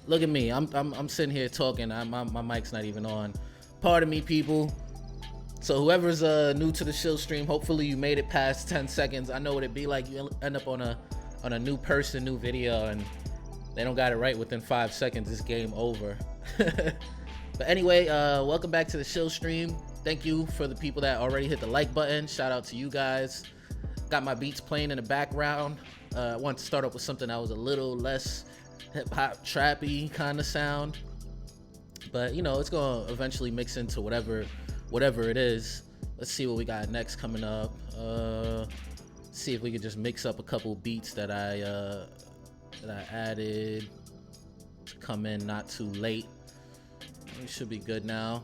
Look at me. I'm sitting here talking. My mic's not even on. Pardon me, people. So whoever's new to the Shill stream, hopefully you made it past 10 seconds. I know what it'd be like. You end up on a new person, new video, and they don't got it right within 5 seconds. It's game over. But anyway, welcome back to the Shill stream. Thank you for the people that already hit the like button. Shout out to you guys. Got my beats playing in the background. I want to start up with something that was a little less hip hop trappy kind of sound, but you know, it's gonna eventually mix into whatever it is. Let's see what we got next coming up. See if we could just mix up a couple beats that I added to come in not too late. We should be good now.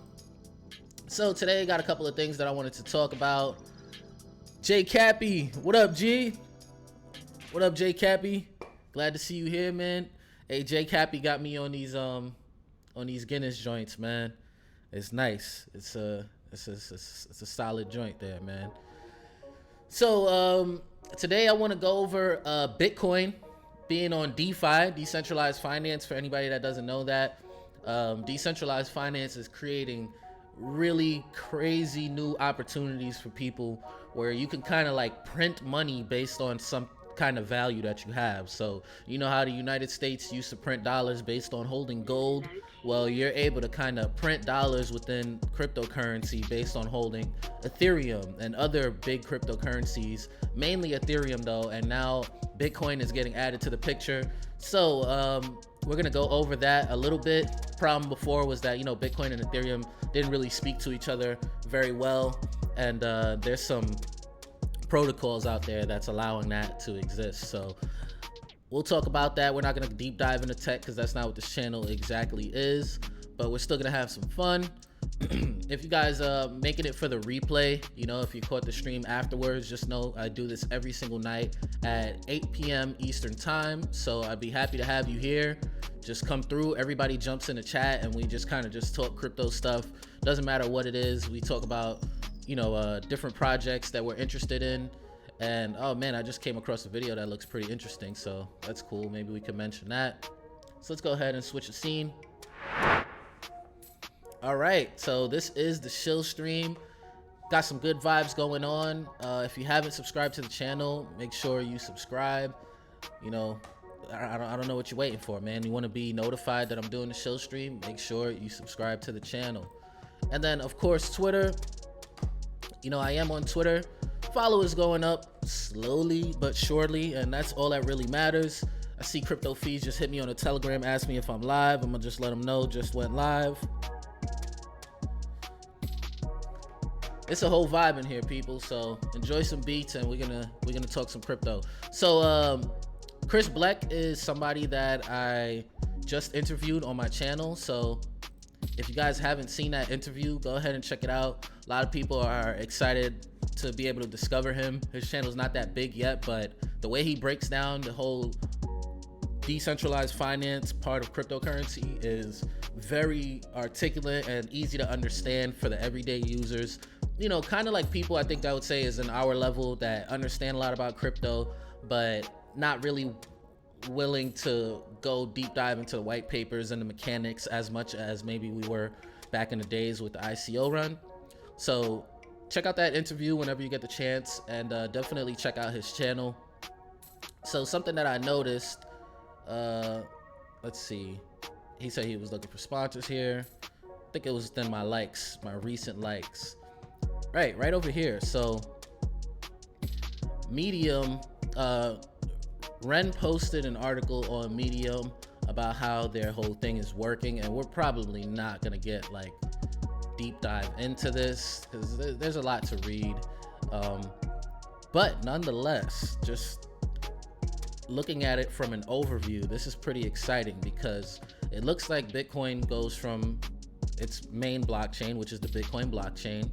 So today I got a couple of things that I wanted to talk about. J Cappy, what up, G? What up, J Cappy? Glad to see you here, man. Hey, J Cappy got me on these Guinness joints, man. It's nice. It's a solid joint there, man. So today I want to go over Bitcoin being on DeFi, decentralized finance. For anybody that doesn't know that, decentralized finance is creating really crazy new opportunities for people where you can kind of like print money based on some kind of value that you have. So you know how the United States used to print dollars based on holding gold? Well, you're able to kind of print dollars within cryptocurrency based on holding Ethereum and other big cryptocurrencies, mainly Ethereum though, and now Bitcoin is getting added to the picture. So we're gonna go over that a little bit. Problem before was that, you know, Bitcoin and Ethereum didn't really speak to each other very well, and there's some protocols out there that's allowing that to exist. So we'll talk about that. We're not gonna deep dive into tech because that's not what this channel exactly is, but we're still gonna have some fun. If you guys making it for the replay, you know, if you caught the stream afterwards, just know I do this every single night at 8 p.m. Eastern time. So I'd be happy to have you here. Just come through. Everybody jumps in the chat and we just kind of just talk crypto stuff. Doesn't matter what it is. We talk about, you know, different projects that we're interested in. And oh man, I just came across a video that looks pretty interesting, so that's cool. Maybe we can mention that. So let's go ahead and switch the scene. All right, so this is the Shill stream. Got some good vibes going on. If you haven't subscribed to the channel, make sure you subscribe. You know, I don't know what you're waiting for, man. You want to be notified that I'm doing the Shill stream, make sure you subscribe to the channel. And then of course Twitter. You know, I am on Twitter. Followers going up slowly but surely, and that's all that really matters. I see Crypto Fees just hit me on a Telegram, ask me if I'm live. I'm gonna just let them know just went live. It's a whole vibe in here, people, so enjoy some beats and we're gonna talk some crypto. So Chris Black is somebody that I just interviewed on my channel, so if you guys haven't seen that interview, go ahead and check it out. A lot of people are excited to be able to discover him. His channel's not that big yet, but the way he breaks down the whole decentralized finance part of cryptocurrency is very articulate and easy to understand for the everyday users. You know, kind of like people I think I would say is in our level that understand a lot about crypto, but not really willing to go deep dive into the white papers and the mechanics as much as maybe we were back in the days with the ICO run. So check out that interview whenever you get the chance, and definitely check out his channel. So something that I noticed, let's see, he said he was looking for sponsors here. I think it was within my likes, my recent likes. Right over here. So Medium, REN posted an article on Medium about how their whole thing is working, and we're probably not gonna get like deep dive into this because there's a lot to read, but nonetheless, just looking at it from an overview, this is pretty exciting because it looks like Bitcoin goes from its main blockchain, which is the Bitcoin blockchain,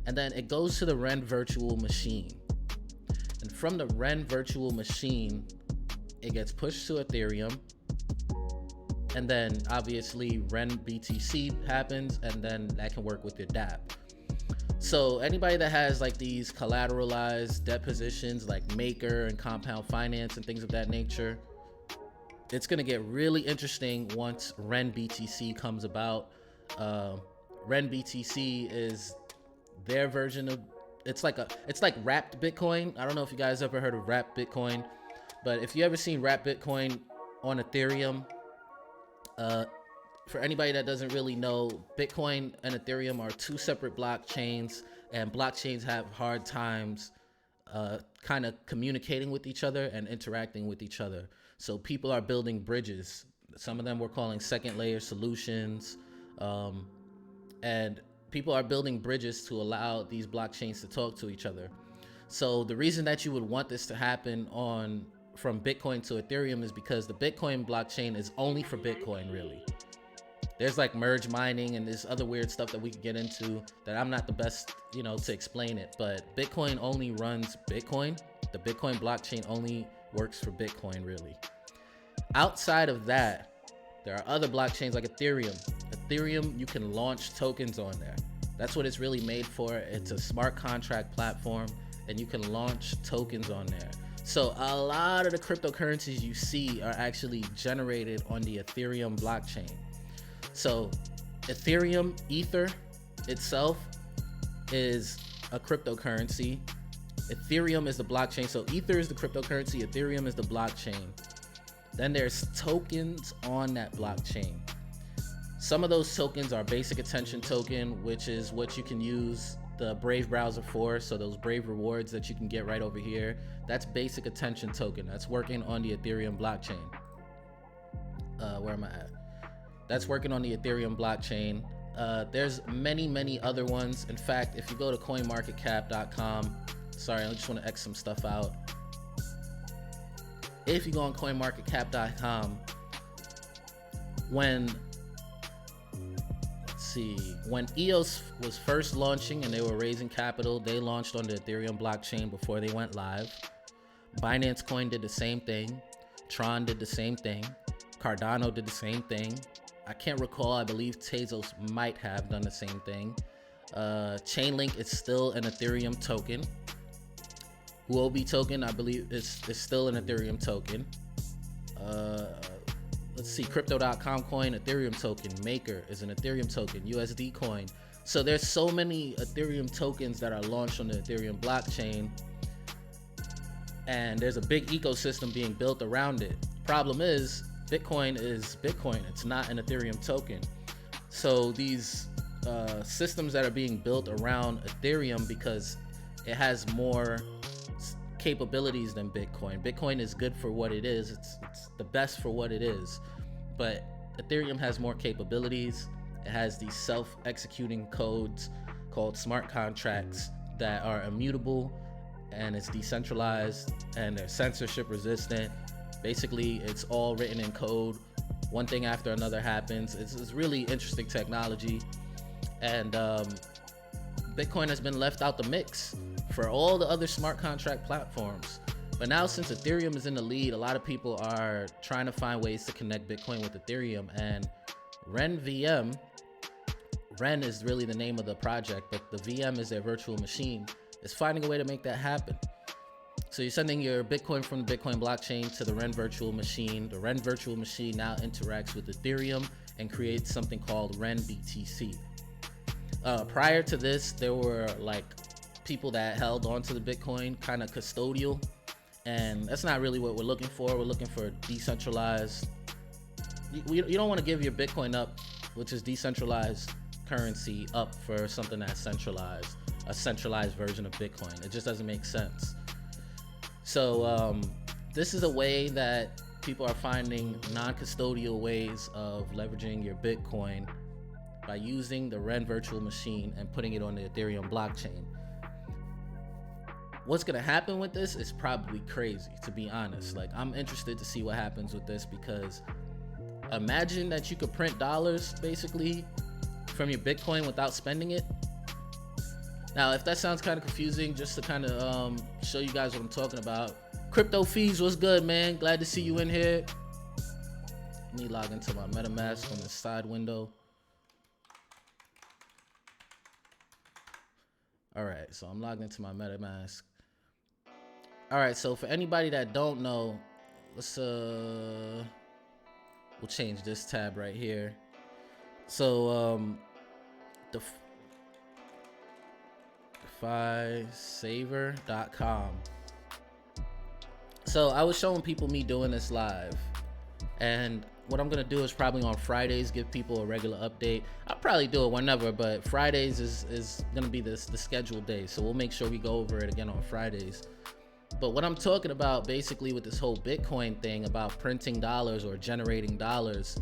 and then it goes to the REN virtual machine, and from the REN virtual machine it gets pushed to Ethereum, and then obviously RenBTC happens, and then that can work with your dApp. So anybody that has like these collateralized debt positions like Maker and Compound Finance and things of that nature, it's going to get really interesting once RenBTC comes about. RenBTC is their version of, it's like wrapped Bitcoin. I don't know if you guys ever heard of wrapped Bitcoin, but if you ever seen wrapped Bitcoin on Ethereum, for anybody that doesn't really know, Bitcoin and Ethereum are two separate blockchains, and blockchains have hard times kind of communicating with each other and interacting with each other. So people are building bridges. Some of them we're calling second layer solutions. And people are building bridges to allow these blockchains to talk to each other. So the reason that you would want this to happen from Bitcoin to Ethereum is because the Bitcoin blockchain is only for Bitcoin, really. There's like merge mining and this other weird stuff that we could get into that I'm not the best, to explain it. But Bitcoin only runs Bitcoin. The Bitcoin blockchain only works for Bitcoin, really. Outside of that, there are other blockchains like Ethereum. Ethereum, you can launch tokens on there. That's what it's really made for. It's a smart contract platform, and you can launch tokens on there. So a lot of the cryptocurrencies you see are actually generated on the Ethereum blockchain. So Ethereum, Ether itself is a cryptocurrency. Ethereum is the blockchain. So Ether is the cryptocurrency, Ethereum is the blockchain. Then there's tokens on that blockchain. Some of those tokens are basic attention token, which is what you can use the Brave browser for. So those Brave rewards that you can get right over here, that's basic attention token. That's working on the Ethereum blockchain. Where am I at? That's working on the Ethereum blockchain. There's many other ones. In fact, if you go to coinmarketcap.com, sorry, I just want to X some stuff out. If you go on coinmarketcap.com, when EOS was first launching and they were raising capital, they launched on the Ethereum blockchain before they went live. Binance Coin did the same thing. Tron did the same thing. Cardano did the same thing. I can't recall. I believe Tezos might have done the same thing. Chainlink is still an Ethereum token. Huobi token, I believe, is still an Ethereum token. Let's see, Crypto.com coin, Ethereum token. Maker is an Ethereum token. USD coin. So there's so many Ethereum tokens that are launched on the Ethereum blockchain, and there's a big ecosystem being built around it. Problem is, Bitcoin is Bitcoin. It's not an Ethereum token. So these systems that are being built around Ethereum, because it has more capabilities than Bitcoin. Bitcoin is good for what it is. It's the best for what it is. But Ethereum has more capabilities. It has these self-executing codes called smart contracts that are immutable, and it's decentralized, and they're censorship resistant. Basically, it's all written in code. One thing after another happens. It's really interesting technology. And Bitcoin has been left out the mix for all the other smart contract platforms. But now, since Ethereum is in the lead, a lot of people are trying to find ways to connect Bitcoin with Ethereum. And RenVM, Ren is really the name of the project, but the VM is their virtual machine, is finding a way to make that happen. So you're sending your Bitcoin from the Bitcoin blockchain to the REN virtual machine. The REN virtual machine now interacts with Ethereum and creates something called RenBTC. Prior to this, there were like people that held onto the Bitcoin, kind of custodial, and that's not really what we're looking for. We're looking for decentralized. You don't want to give your Bitcoin up, which is decentralized currency, up for something that's centralized, a centralized version of Bitcoin. It just doesn't make sense. So this is a way that people are finding non-custodial ways of leveraging your Bitcoin by using the REN virtual machine and putting it on the Ethereum blockchain. What's gonna happen with this is probably crazy, to be honest. Like, I'm interested to see what happens with this, because imagine that you could print dollars basically from your Bitcoin without spending it. Now, if that sounds kind of confusing, just to kind of show you guys what I'm talking about. Crypto Fees, what's good, man? Glad to see you in here. Let me log into my MetaMask on the side window. All right, so I'm logged into my MetaMask. All right, so for anybody that don't know, let's we'll change this tab right here. So DeFiSaver.com. So I was showing people me doing this live, and what I'm gonna do is probably on Fridays give people a regular update. I'll probably do it whenever, but Fridays is gonna be the scheduled day, so we'll make sure we go over it again on Fridays. But what I'm talking about basically with this whole Bitcoin thing about printing dollars or generating dollars,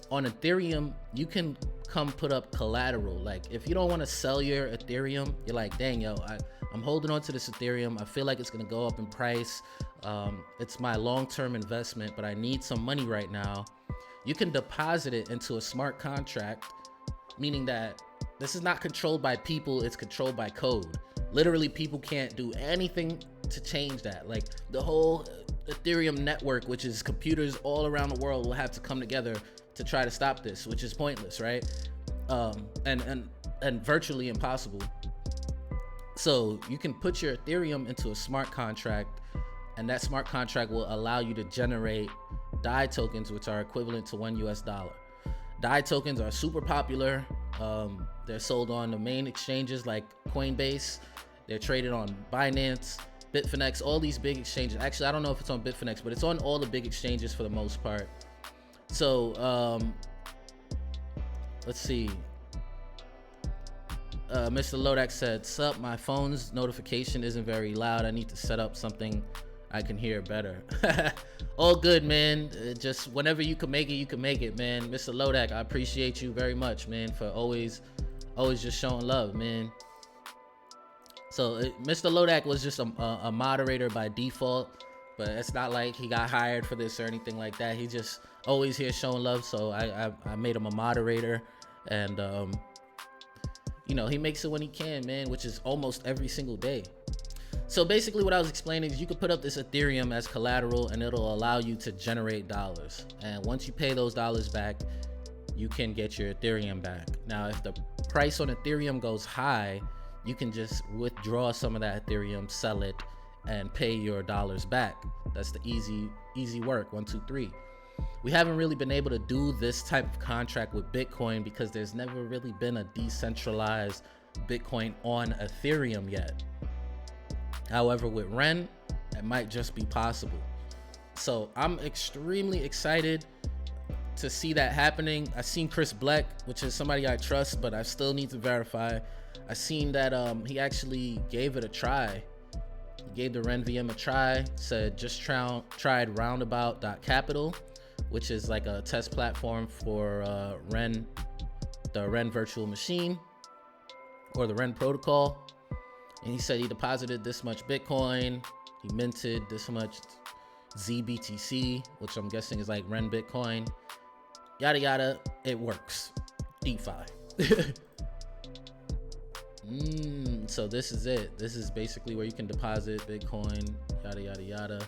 on Ethereum, you can come put up collateral. Like if you don't want to sell your Ethereum, you're like, dang, yo, I'm holding on to this Ethereum. I feel like it's gonna go up in price. It's my long-term investment, but I need some money right now. You can deposit it into a smart contract, meaning that this is not controlled by people, it's controlled by code. Literally, people can't do anything to change that. Like the whole Ethereum network, which is computers all around the world, will have to come together to try to stop this, which is pointless, right? And virtually impossible. So you can put your Ethereum into a smart contract, and that smart contract will allow you to generate DAI tokens, which are equivalent to $1. DAI tokens are super popular. They're sold on the main exchanges like Coinbase. They're traded on Binance, Bitfinex, all these big exchanges. Actually, I don't know if it's on Bitfinex, but it's on all the big exchanges for the most part. So let's see. Mr. Lodak said, "Sup, my phone's notification isn't very loud. I need to set up something I can hear better." All good, man. Just whenever you can make it, you can make it, man. Mr. Lodak, I appreciate you very much, man, for always just showing love, man. So Mr. Lodak was just a moderator by default, but it's not like he got hired for this or anything like that. He just always here showing love, so I made him a moderator, and you know, he makes it when he can, man, which is almost every single day. So basically what I was explaining is you could put up this Ethereum as collateral, and it'll allow you to generate dollars, and once you pay those dollars back, you can get your Ethereum back. Now if the price on Ethereum goes high, you can just withdraw some of that Ethereum, sell it, and pay your dollars back. That's the easy work. 1, 2, 3. We haven't really been able to do this type of contract with Bitcoin because there's never really been a decentralized Bitcoin on Ethereum yet. However, with REN, it might just be possible. So I'm extremely excited to see that happening. I seen Chris Bleck, which is somebody I trust, but I still need to verify. I seen that he actually gave it a try. He gave the REN VM a try, said just tried roundabout.capital, which is like a test platform for REN, the REN virtual machine, or the REN protocol. And he said he deposited this much Bitcoin, he minted this much ZBTC, which I'm guessing is like REN Bitcoin, yada yada. It works. DeFi. So this is it. This is basically where you can deposit Bitcoin, yada yada yada.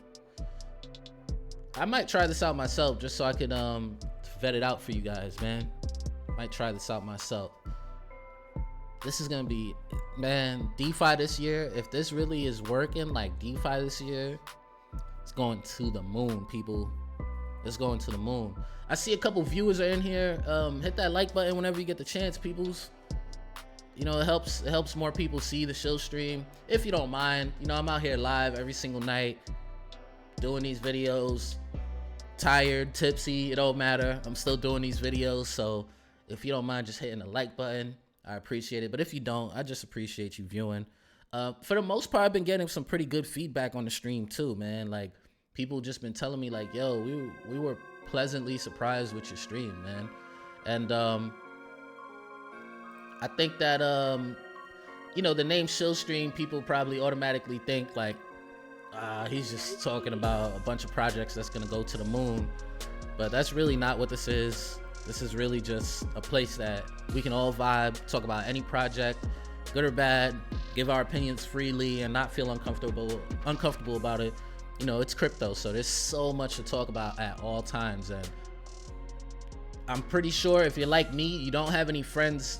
I might try this out myself just so I could vet it out for you guys, man. Might try this out myself. This is gonna be, man, DeFi this year. If this really is working like DeFi this year, it's going to the moon, people. It's going to the moon. I see a couple viewers are in here. Hit that like button whenever you get the chance, peoples. You know, it helps more people see the Shill stream, if you don't mind. You know, I'm out here live every single night doing these videos, tired, tipsy, it don't matter. I'm still doing these videos, so if you don't mind just hitting the like button, I appreciate it. But if you don't, I just appreciate you viewing. For the most part, I've been getting some pretty good feedback on the stream too, man. Like, people just been telling me like, yo, we were pleasantly surprised with your stream, man. And I think that you know, the name Shill stream, people probably automatically think like, he's just talking about a bunch of projects that's gonna go to the moon. But that's really not what this is. This is really just a place that we can all vibe, talk about any project, good or bad, give our opinions freely and not feel uncomfortable about it. You know, it's crypto, so there's so much to talk about at all times. And I'm pretty sure if you're like me, you don't have any friends,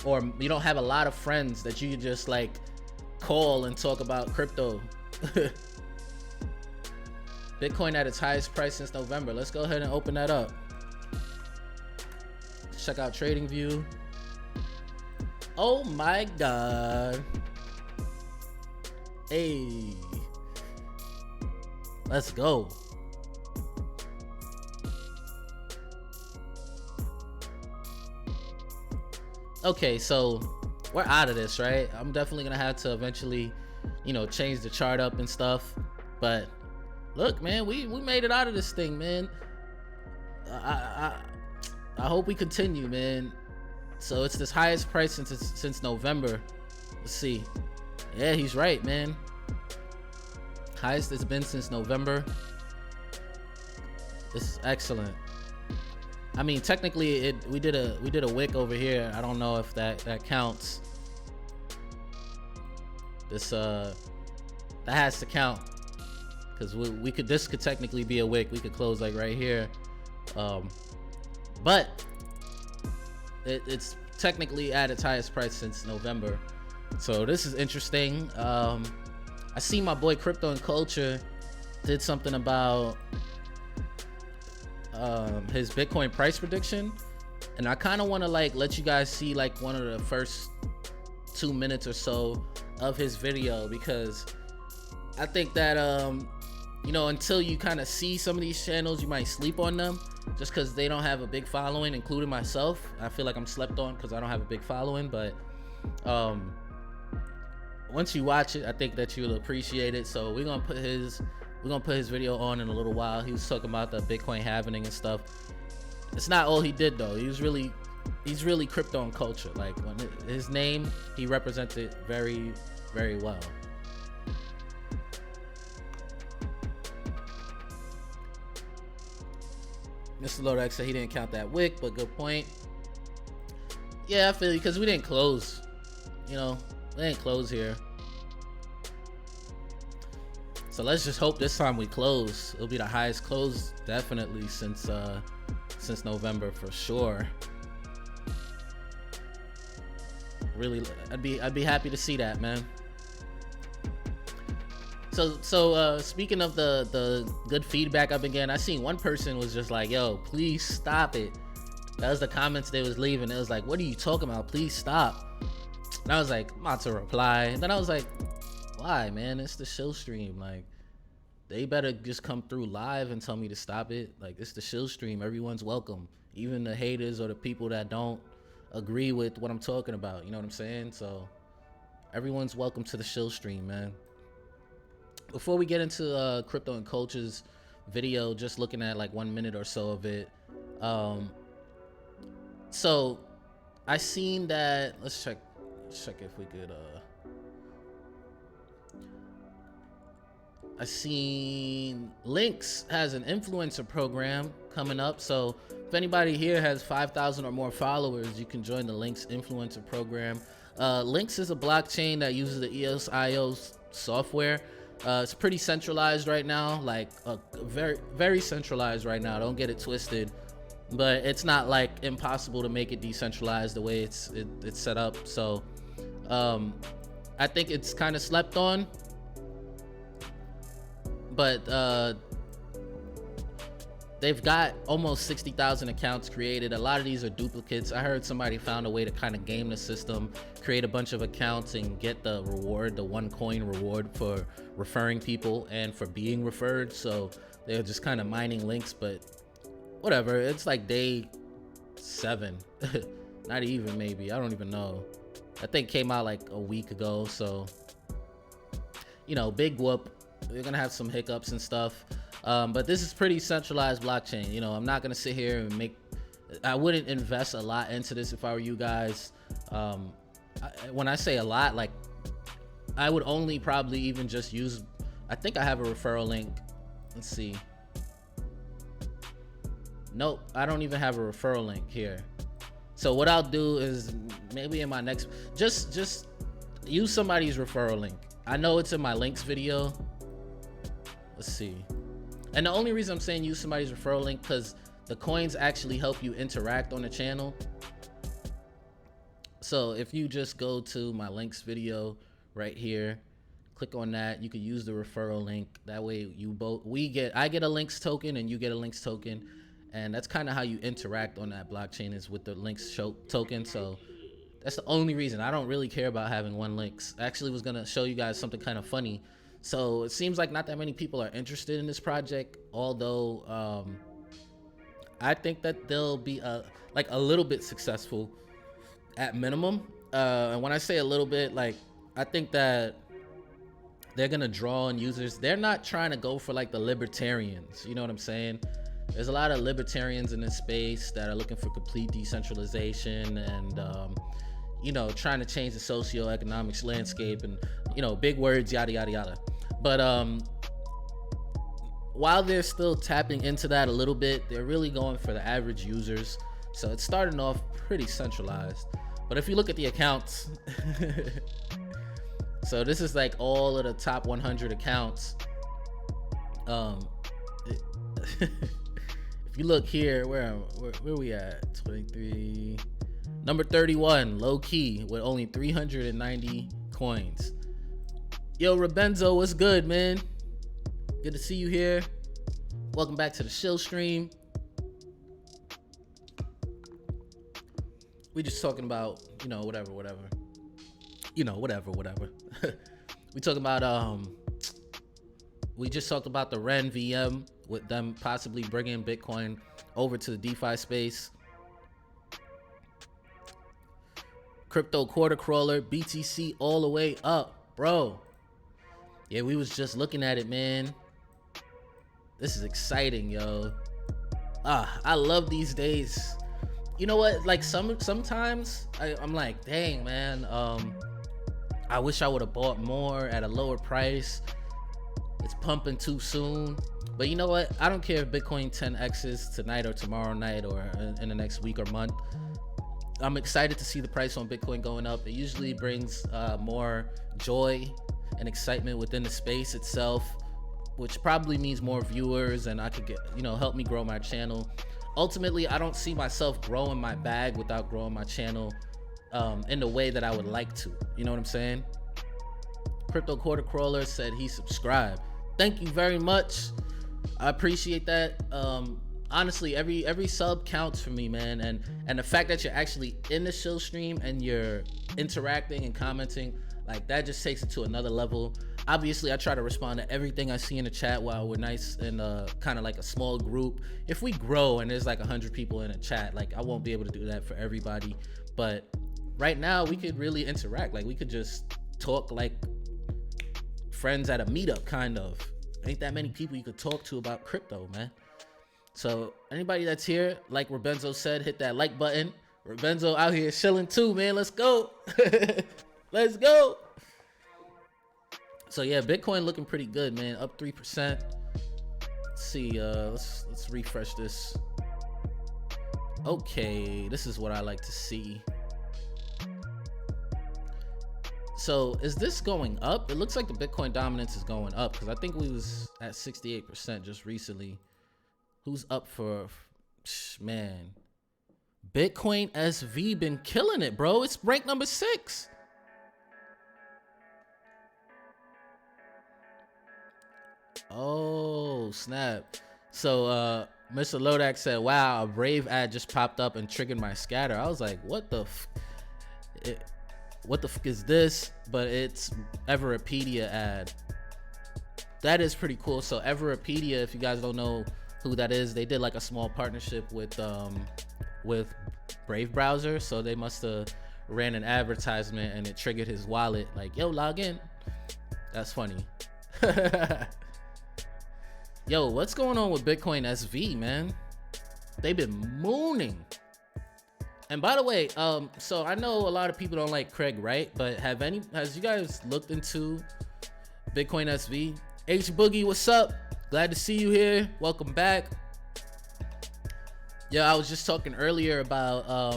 or you don't have a lot of friends that you just like call and talk about crypto. Bitcoin at its highest price since November. Let's go ahead and open that up. Check out TradingView. Oh my God. Hey. Let's go. Okay, so we're out of this, right? I'm definitely gonna have to eventually, you know, change the chart up and stuff. But look, man, we made it out of this thing, man. I hope we continue, man. So it's this highest price since November. Let's see. Yeah, he's right, man. Highest it's been since November. This is excellent. I mean, technically, we did a wick over here. I don't know if that counts. This that has to count, because this could technically be a wick. We could close like right here, but it's technically at its highest price since November. So this is interesting. I see my boy Crypto and Culture did something about his Bitcoin price prediction, and I kind of want to like let you guys see like one of the first 2 minutes or so of his video, because I think that you know, until you kind of see some of these channels, you might sleep on them just because they don't have a big following, including myself. I feel like I'm slept on because I don't have a big following, but once you watch it, I think that you'll appreciate it. So we're gonna put his video on in a little while. He was talking about the Bitcoin halving and stuff. It's not all he did though. He's really Crypto and Culture. Like, when his name, he represented very, very well. Mr. Lodex said he didn't count that wick, but good point. Yeah, I feel you, because we didn't close. You know, we didn't close here. So let's just hope this time we close. It'll be the highest close definitely since November for sure. Really, I'd be happy to see that, man. So speaking of the good feedback I've been getting, I seen one person was just like, yo, please stop it. That was the comments they was leaving. It was like, what are you talking about? Please stop. And I was like, I'm about to reply. And then I was like, why, man? It's the Shill stream. Like, they better just come through live and tell me to stop it. Like, it's the Shill stream. Everyone's welcome. Even the haters or the people that don't agree with what I'm talking about. You know what I'm saying? So everyone's welcome to the Shill stream, man. Before we get into Crypto and Culture's video, just looking at like 1 minute or so of it. So I seen that, let's check if we could I seen Lynx has an influencer program coming up. So if anybody here has 5,000 or more followers, you can join the Lynx influencer program. Lynx is a blockchain that uses the EOS.IO software. It's pretty centralized right now, like very, very centralized right now. Don't get it twisted, but it's not like impossible to make it decentralized the way it's set up. So I think it's kind of slept on, but they've got almost 60,000 accounts created. A lot of these are duplicates. I heard somebody found a way to kind of game the system, create a bunch of accounts and get the reward, the 1 coin reward for referring people and for being referred. So they're just kind of mining links, but whatever. It's like day 7, not even, maybe, I don't even know. I think came out like a week ago. So, you know, big whoop. We're gonna have some hiccups and stuff. But this is pretty centralized blockchain. You know, I'm not gonna sit here and I wouldn't invest a lot into this if I were you guys. When I say a lot, like, I would only probably even just use, I think I have a referral link. Let's see. Nope, I don't even have a referral link here. So what I'll do is maybe in my next, just use somebody's referral link. I know it's in my links video. Let's see. And the only reason I'm saying use somebody's referral link, because the coins actually help you interact on the channel. So if you just go to my links video right here, Click on that. You can use the referral link. That way I get a links token and you get a links token. And that's kind of how you interact on that blockchain, is with the links token. So that's the only reason. I don't really care about having one links. I actually was gonna show you guys something kind of funny. So it seems like not that many people are interested in this project, although I think that they'll be a little bit successful at minimum. And when I say a little bit, like, I think that they're gonna draw on users. They're not trying to go for like the libertarians, you know what I'm saying? There's a lot of libertarians in this space that are looking for complete decentralization and you know, trying to change the socioeconomic landscape and, you know, big words, yada yada yada. But while they're still tapping into that a little bit, they're really going for the average users. So it's starting off pretty centralized. But if you look at the accounts, so this is like all of the top 100 accounts. If you look here, where we at? 23, number 31, low key, with only 390 coins. Yo, Rebenzo, what's good, man? Good to see you here. Welcome back to the Shill stream. We just talking about, you know, whatever. You know, whatever. We talking about, we just talked about the REN VM, with them possibly bringing Bitcoin over to the DeFi space. Crypto quarter crawler, BTC all the way up, bro. Yeah, we was just looking at it, man. This is exciting, yo. I love these days. You know what? Like sometimes I'm like, dang, man. I wish I would have bought more at a lower price. It's pumping too soon. But you know what? I don't care if Bitcoin 10x's tonight or tomorrow night or in the next week or month. I'm excited to see the price on Bitcoin going up. It usually brings more joy and excitement within the space itself, which probably means more viewers, and I could get, you know, help me grow my channel. Ultimately, I don't see myself growing my bag without growing my channel in the way that I would like to. You know what I'm saying? Crypto quarter crawler said he subscribed. Thank you very much. I appreciate that. Honestly, every sub counts for me, man. And the fact that you're actually in the Shill stream and you're interacting and commenting, like, that just takes it to another level. Obviously, I try to respond to everything I see in the chat while we're nice and kind of like a small group. If we grow and there's like 100 people in a chat, like, I won't be able to do that for everybody. But right now, we could really interact. Like, we could just talk like friends at a meetup, kind of. Ain't that many people you could talk to about crypto, man. So anybody that's here, like Rebenzo said, hit that like button. Rebenzo out here chilling too, man. Let's go. Let's go. So yeah, Bitcoin looking pretty good, man. Up 3%. Let's see. Let's refresh this. Okay, this is what I like to see. So is this going up? It looks like the Bitcoin dominance is going up, because I think we was at 68% just recently. Who's up for, man? Bitcoin SV been killing it, bro. It's ranked number 6. Oh, snap. So Mr. Lodak said, wow, a Brave ad just popped up and triggered my scatter. I was like, what the fuck is this? But it's Everipedia ad. That is pretty cool. So Everipedia, if you guys don't know who that is, they did like a small partnership with Brave browser. So they must have ran an advertisement and it triggered his wallet, like, yo, log in. That's funny. Yo, what's going on with Bitcoin SV, man? They've been mooning. And by the way, so I know a lot of people don't like Craig, right? But has you guys looked into Bitcoin SV? H Boogie, what's up? Glad to see you here. Welcome back. Yeah, I was just talking earlier about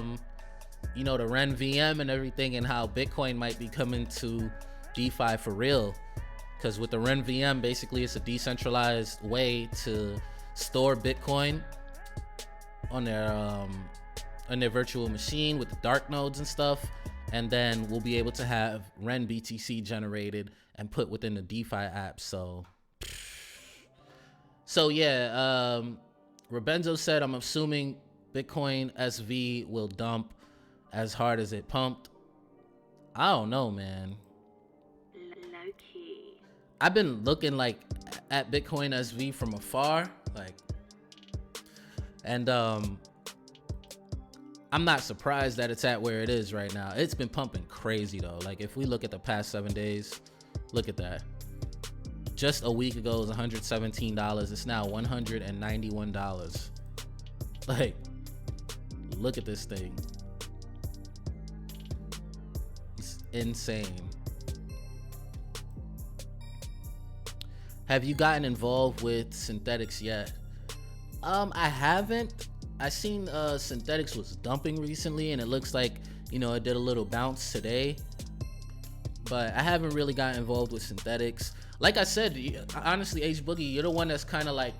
you know, the REN VM and everything, and how Bitcoin might be coming to DeFi for real. Because with the REN VM, basically it's a decentralized way to store Bitcoin on their virtual machine with the dark nodes and stuff. and then we'll be able to have RenBTC generated and put within the DeFi app. So yeah, Rebenzo said, I'm assuming Bitcoin SV will dump as hard as it pumped. I don't know, man. Low key. I've been looking like at Bitcoin SV from afar, like, and I'm not surprised that it's at where it is right now. It's been pumping crazy though. Like if we look at the past 7 days, look at that. Just a week ago it was $117. It's now $191. Like, look at this thing. It's insane. Have you gotten involved with synthetics yet? I haven't. I seen synthetics was dumping recently, and it looks like, you know, it did a little bounce today, but I haven't really gotten involved with synthetics. Like I said, honestly, H Boogie, you're the one that's kind of like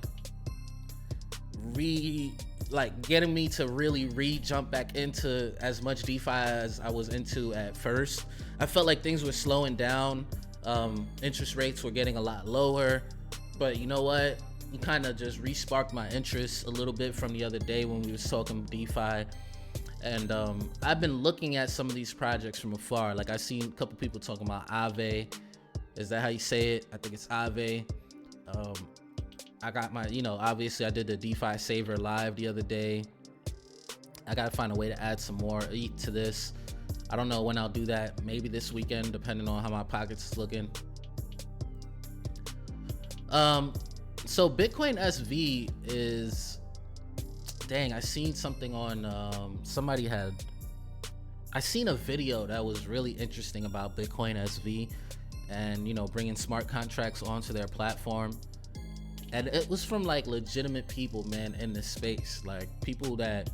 getting me to really jump back into as much DeFi as I was into at first. I felt like things were slowing down. Interest rates were getting a lot lower, but you know what? You kind of just re-sparked my interest a little bit from the other day when we was talking DeFi. And I've been looking at some of these projects from afar. Like I seen a couple people talking about Aave. Is that how you say it? I think it's Aave. I got my, you know, obviously I did the DeFi Saver live the other day. I gotta find a way to add some more to this. I don't know when I'll do that. Maybe this weekend, depending on how my pockets is looking. So Bitcoin SV is, dang, I seen something on, I seen a video that was really interesting about Bitcoin SV and, you know, bringing smart contracts onto their platform. And it was from like legitimate people, man, in this space, like people that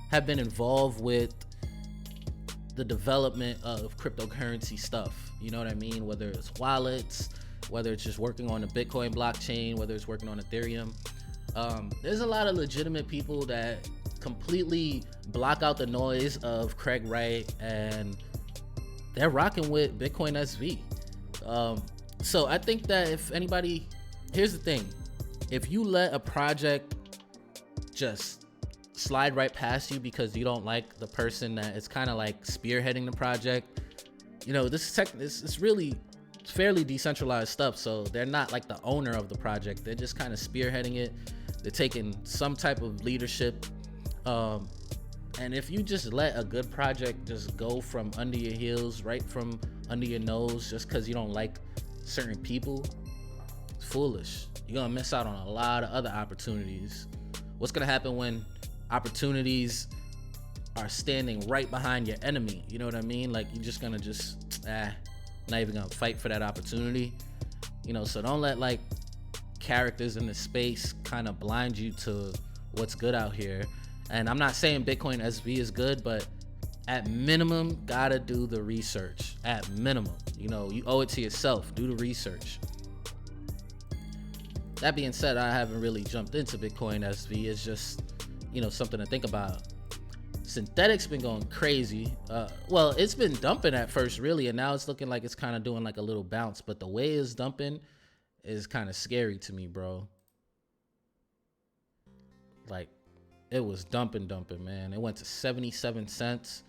have been involved with the development of cryptocurrency stuff. You know what I mean? Whether it's wallets, whether it's just working on the Bitcoin blockchain, whether it's working on Ethereum. There's a lot of legitimate people that completely block out the noise of Craig Wright, and they're rocking with Bitcoin SV. So I think that if anybody, here's the thing, if you let a project just slide right past you because you don't like the person that is kind of like spearheading the project, you know, it's really fairly decentralized stuff, so they're not like the owner of the project, they're just kind of spearheading it. They're taking some type of leadership, and if you just let a good project just go from under your heels, right from under your nose, just because you don't like certain people, it's foolish. You're gonna miss out on a lot of other opportunities. What's gonna happen when opportunities are standing right behind your enemy? You know what I mean? Like you're just gonna not even gonna fight for that opportunity, you know? So don't let like characters in the space kind of blind you to what's good out here. And I'm not saying Bitcoin SV is good, but at minimum, gotta do the research. At minimum, you know, you owe it to yourself. Do the research. That being said, I haven't really jumped into Bitcoin SV. It's just, you know, something to think about. Synthetic's been going crazy. Well, it's been dumping at first, really, and now it's looking like it's kind of doing like a little bounce. But the way it's dumping is kind of scary to me, bro. Like, it was dumping, man. It went to 77 cents,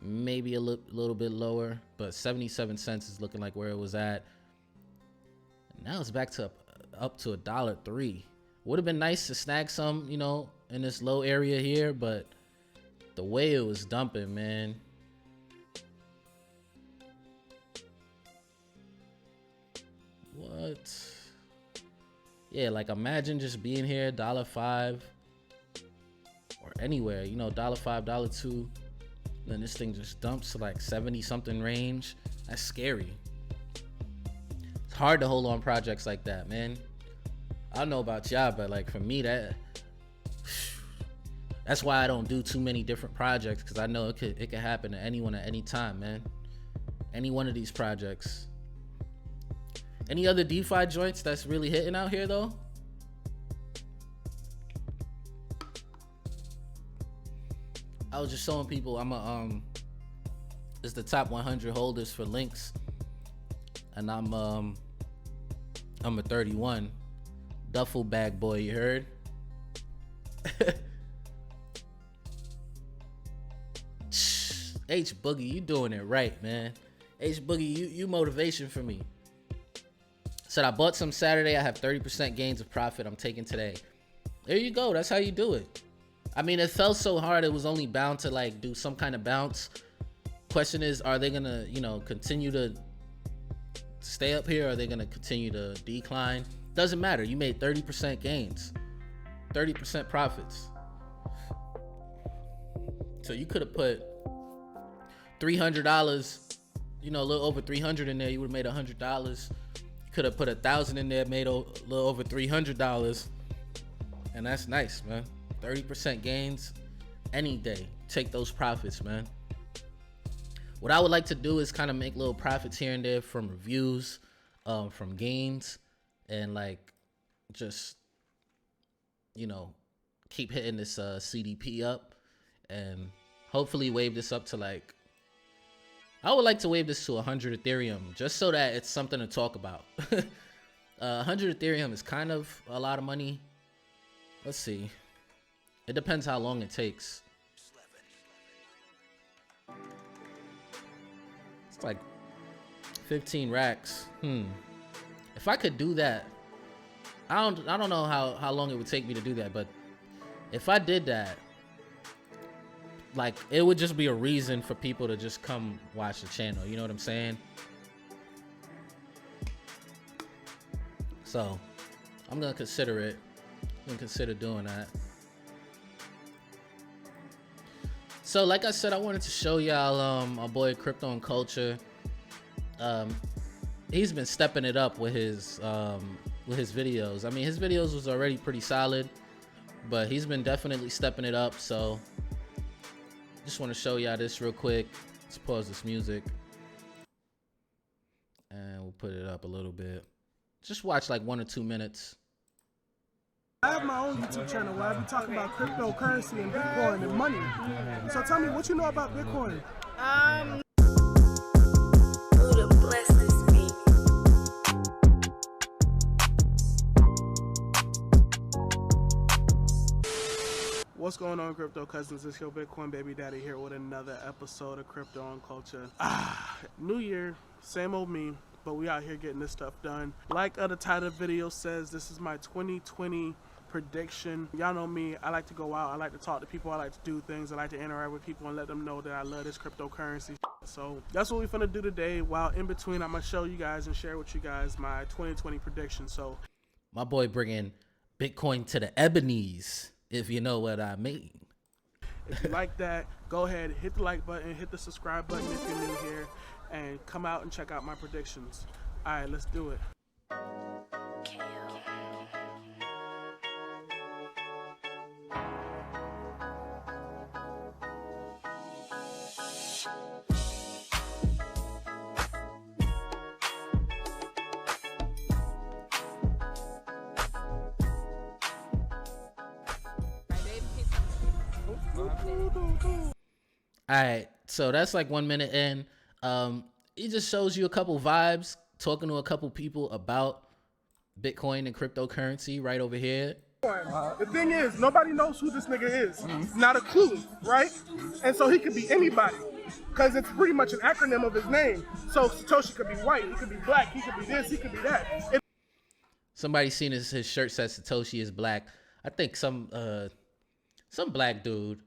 maybe a little bit lower, but 77 cents is looking like where it was at. Now it's back to up to $1.03. Would have been nice to snag some, you know, in this low area here, but the way it was dumping, man. What? Yeah, like imagine just being here, $1.05 or anywhere, you know, $1.05, $1.02. Then this thing just dumps to like 70 something range. That's scary. It's hard to hold on projects like that, man. I don't know about y'all, but like for me, that's why I don't do too many different projects, because I know it could happen to anyone at any time, man. Any one of these projects. Any other DeFi joints that's really hitting out here though? I was just showing people, I'm It's the top 100 holders for links, and I'm a 31 duffel bag boy. You heard? H Boogie, you doing it right, man. H Boogie, you motivation for me. Said I bought some Saturday. I have 30% gains of profit. I'm taking today. There you go. That's how you do it. I mean, it felt so hard. It was only bound to like do some kind of bounce. Question is, are they gonna, continue to stay up here? Or are they gonna continue to decline? Doesn't matter. You made 30% gains, 30% profits. So you could have put $300, a little over 300 in there. You would have made $100. You could have put 1,000 in there, made a little over $300, and that's nice, man. 30% gains any day. Take those profits, man. What I would like to do is kind of make little profits here and there from reviews, from gains, and like just keep hitting this CDP up, and hopefully wave this up to like, I would like to wave this to 100 Ethereum just so that it's something to talk about. 100 Ethereum is kind of a lot of money. Let's see. It depends how long it takes. It's like 15 racks. If I could do that, I don't know how long it would take me to do that, but if I did that, like, it would just be a reason for people to just come watch the channel. You know what I'm saying? So I'm gonna consider it. I'm gonna consider doing that. So like I said, I wanted to show y'all my boy Crypto and Culture. He's been stepping it up with his videos. I mean, his videos was already pretty solid, but he's been definitely stepping it up. So just want to show y'all this real quick. Let's pause this music and we'll put it up a little bit. Just watch like 1 or 2 minutes. I have my own YouTube channel where I be talking about cryptocurrency and Bitcoin and money. So tell me, what you know about Bitcoin? Buddha blesses me. What's going on, crypto cousins? It's your Bitcoin baby daddy here with another episode of Crypto and Culture. New year, same old me, but we out here getting this stuff done. Like the title of the video says, this is my 2020 prediction. Y'all know me, I like to go out, I like to talk to people, I like to do things, I like to interact with people and let them know that I love this cryptocurrency. So that's what we're gonna do today. While in between, I'm gonna show you guys and share with you guys my 2020 prediction. So my boy bringing Bitcoin to the ebonies, if you know what I mean. If you like that, go ahead, hit the like button, hit the subscribe button if you're new here, and come out and check out my predictions. All right, let's do it. Alright, so that's like 1 minute in. It just shows you a couple vibes, talking to a couple people about Bitcoin and cryptocurrency right over here. The thing is, nobody knows who this nigga is. Not a clue, right? And so he could be anybody, because it's pretty much an acronym of his name. So Satoshi could be white, he could be black, he could be this, he could be that. Somebody seen his shirt says Satoshi is black. I think some black dude,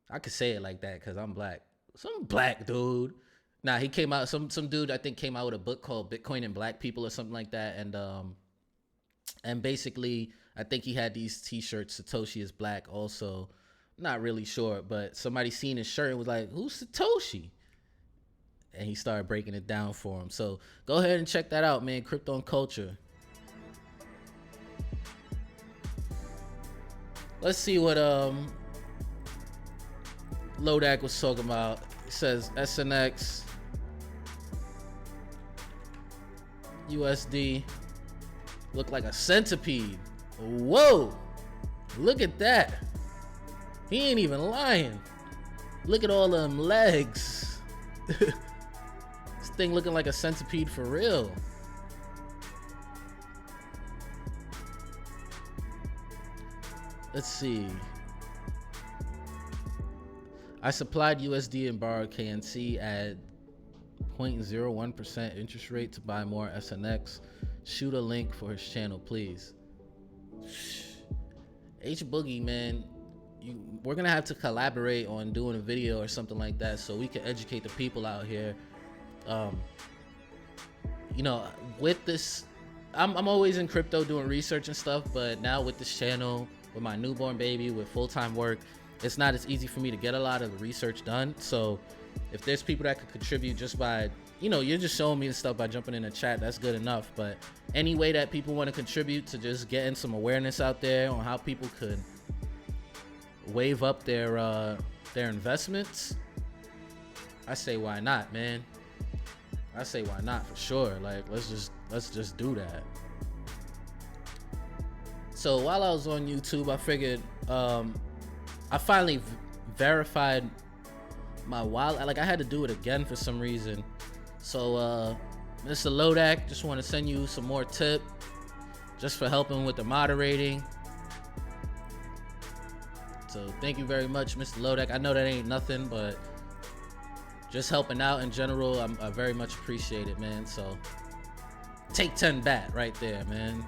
I could say it like that because I'm black. Some black dude. Nah, he came out, some dude I think came out with a book called Bitcoin and Black People or something like that. And basically I think he had these t-shirts, Satoshi is black also. Not really sure, but somebody seen his shirt and was like, who's Satoshi? And he started breaking it down for him. So go ahead and check that out, man. Crypto and Culture. Let's see what Lodak was talking about. It says SNX USD look like a centipede. Whoa, look at that. He ain't even lying. Look at all them legs. This thing looking like a centipede for real. Let's see. I supplied USD and borrowed KNC at 0.01% interest rate to buy more SNX. Shoot a link for his channel, please. H Boogie, man, we're gonna have to collaborate on doing a video or something like that so we can educate the people out here. You know, with this, I'm always in crypto doing research and stuff, but now with this channel, with my newborn baby, with full-time work, it's not as easy for me to get a lot of the research done. So if there's people that could contribute just by, you know, you're just showing me the stuff by jumping in the chat, that's good enough. But any way that people want to contribute to just getting some awareness out there on how people could wave up their investments, I say why not, man. I say why not for sure. Like, let's just do that. So while I was on YouTube, I figured I finally verified my wallet. Like, I had to do it again for some reason. So Mr. Lodak, just want to send you some more tip just for helping with the moderating. So thank you very much, Mr. Lodak. I know that ain't nothing, but just helping out in general, I very much appreciate it, man. So take 10 baht right there, man.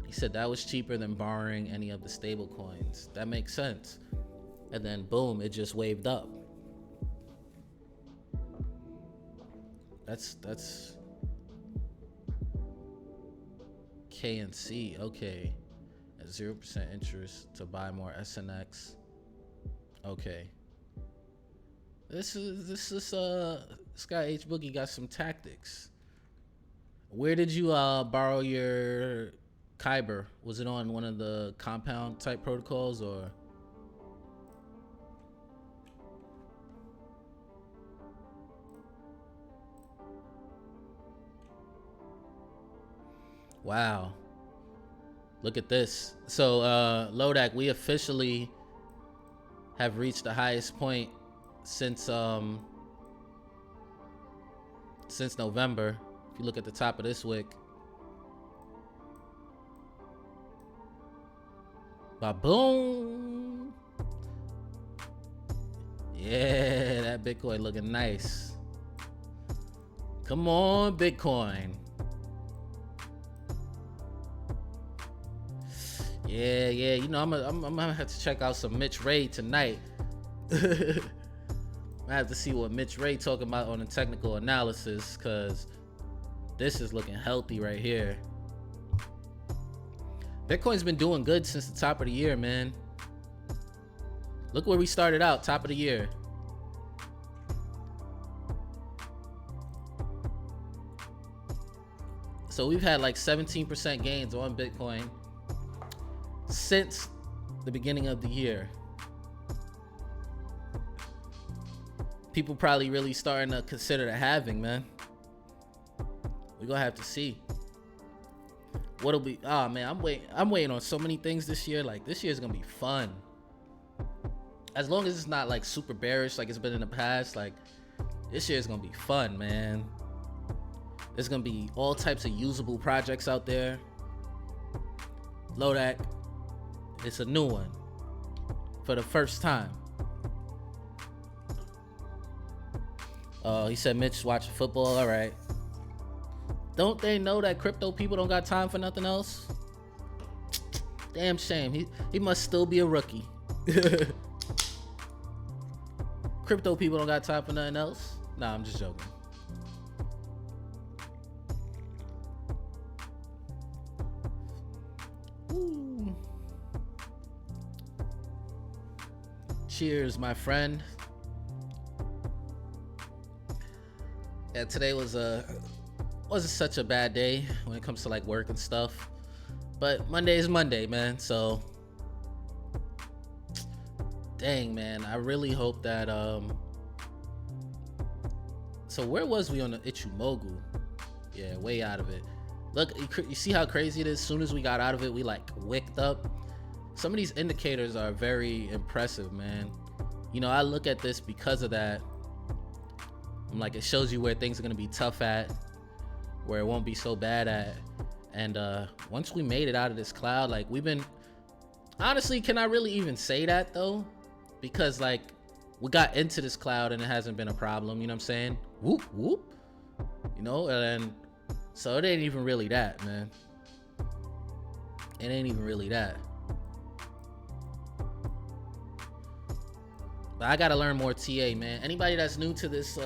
He said that was cheaper than borrowing any of the stable coins. That makes sense. And then boom, it just waved up. That's KNC, okay. At 0% interest to buy more SNX. Okay. This guy H Boogie got some tactics. Where did you borrow your Kyber? Was it on one of the compound type protocols or? Wow. Look at this. So Lodak, we officially have reached the highest point since November. If you look at the top of this wick. Ba-boom. Yeah, that Bitcoin looking nice. Come on, Bitcoin. Yeah, you know, I'm gonna have to check out some Mitch Ray tonight. I have to see what Mitch Ray talking about on the technical analysis, because this is looking healthy right here. Bitcoin's been doing good since the top of the year, man. Look where we started out, top of the year. So we've had like 17% gains on Bitcoin since the beginning of the year. People probably really starting to consider the halving, man. We're gonna have to see. What'll be, oh man, I'm waiting on so many things this year. Like, this year's gonna be fun. As long as it's not like super bearish like it's been in the past, like this year's gonna be fun, man. There's gonna be all types of usable projects out there. Lodak, it's a new one for the first time. Oh, he said Mitch watching football. All right. Don't they know that crypto people don't got time for nothing else? Damn shame. He must still be a rookie. Crypto people don't got time for nothing else? Nah, I'm just joking. Ooh. Cheers, my friend. Yeah, today wasn't such a bad day when it comes to like work and stuff, but Monday is Monday, man. So dang, man, I really hope that so where was we on the Ichimoku? Yeah, way out of it. Look, you see how crazy it is. As soon as we got out of it, we like wicked up. some of these indicators are very impressive, man. You know, I look at this because of that. I'm like, it shows you where things are gonna be tough at, where it won't be so bad at. And once we made it out of this cloud, like we've been, honestly, can I really even say that though? Because like we got into this cloud and it hasn't been a problem, you know what I'm saying? Whoop, whoop. You know, and so it ain't even really that, man. It ain't even really that. But I gotta learn more TA, man. Anybody that's new to this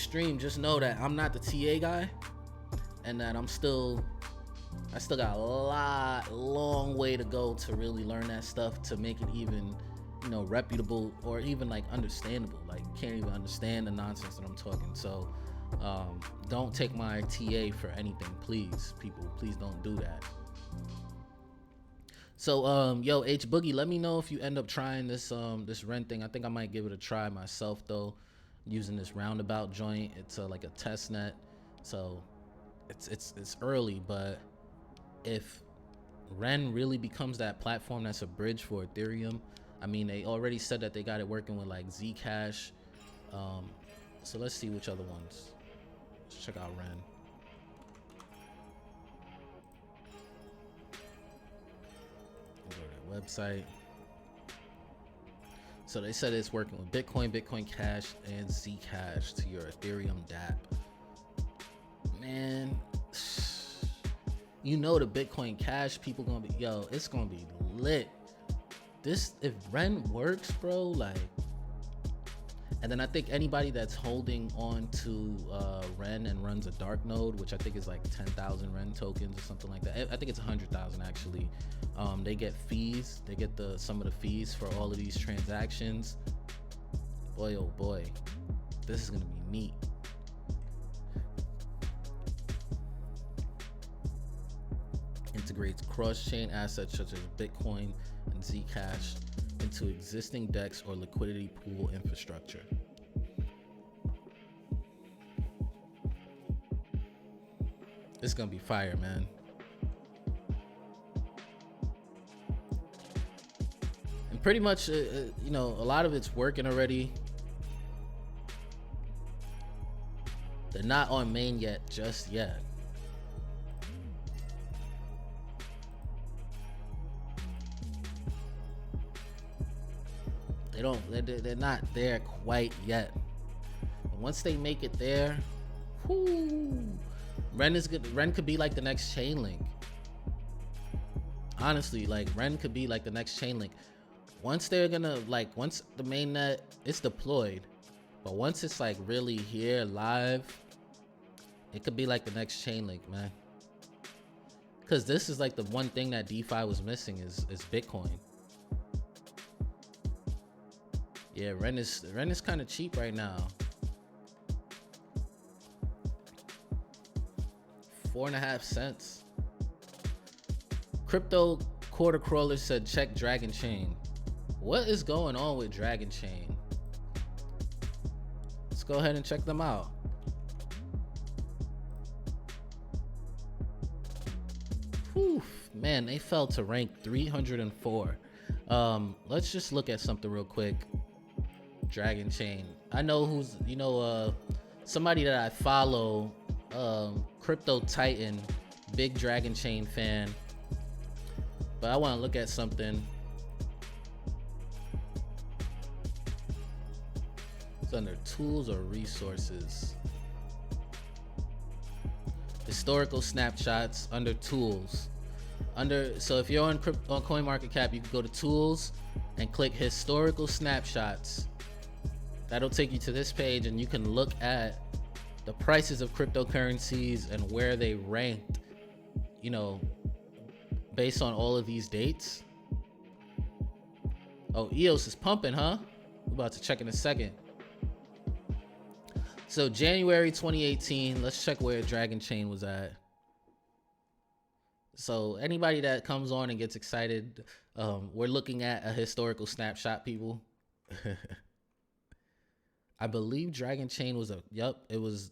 stream, just know that I'm not the TA guy, and that I still got a long way to go to really learn that stuff, to make it even, you know, reputable or even like understandable. Like you can't even understand the nonsense that I'm talking. So don't take my TA for anything, please, people. Please don't do that. So yo, H Boogie, let me know if you end up trying this this REN thing. I think I might give it a try myself though, using this roundabout joint. It's like a test net, so it's early, but if REN really becomes that platform that's a bridge for Ethereum, I mean, they already said that they got it working with like Zcash. So let's see which other ones. Let's check out REN. Go to their website. So they said it's working with Bitcoin, Bitcoin Cash, and Zcash to your Ethereum dApp. Man, you know the Bitcoin Cash people gonna be, yo, it's gonna be lit. This, if REN works, bro, like, and then I think anybody that's holding on to REN and runs a dark node, which I think is like 10,000 REN tokens or something like that. I think it's 100,000 actually. They get fees. They get some of the fees for all of these transactions. Boy, oh boy, this is gonna be neat. Integrates cross-chain assets such as Bitcoin and Zcash into existing DEX or liquidity pool infrastructure. It's gonna be fire, man. And pretty much, you know, a lot of it's working already. They're not on main yet, just yet. They're not there quite yet. Once they make it there, whoo, REN is good. REN could be like the next Chainlink. Honestly, like REN could be like the next Chainlink. Once they're gonna, like, once the mainnet is deployed, but once it's like really here live, it could be like the next Chainlink, man. Because this is like the one thing that DeFi was missing is Bitcoin. Yeah, REN is kind of cheap right now. 4.5 cents. Crypto quarter crawler said check Dragon Chain. What is going on with Dragon Chain? Let's go ahead and check them out. Whew, man, they fell to rank 304. Let's just look at something real quick. Dragon Chain. I know who's, you know, somebody that I follow, Crypto Titan, big Dragon Chain fan. But I want to look at something. It's under tools or resources. Historical snapshots under tools. So if you're on CoinMarketCap, you can go to tools and click historical snapshots. That'll take you to this page and you can look at the prices of cryptocurrencies and where they ranked, you know, based on all of these dates. Oh, EOS is pumping, huh? We're about to check in a second. So January 2018, let's check where Dragon Chain was at. So anybody that comes on and gets excited, we're looking at a historical snapshot, people. I believe Dragon Chain was it was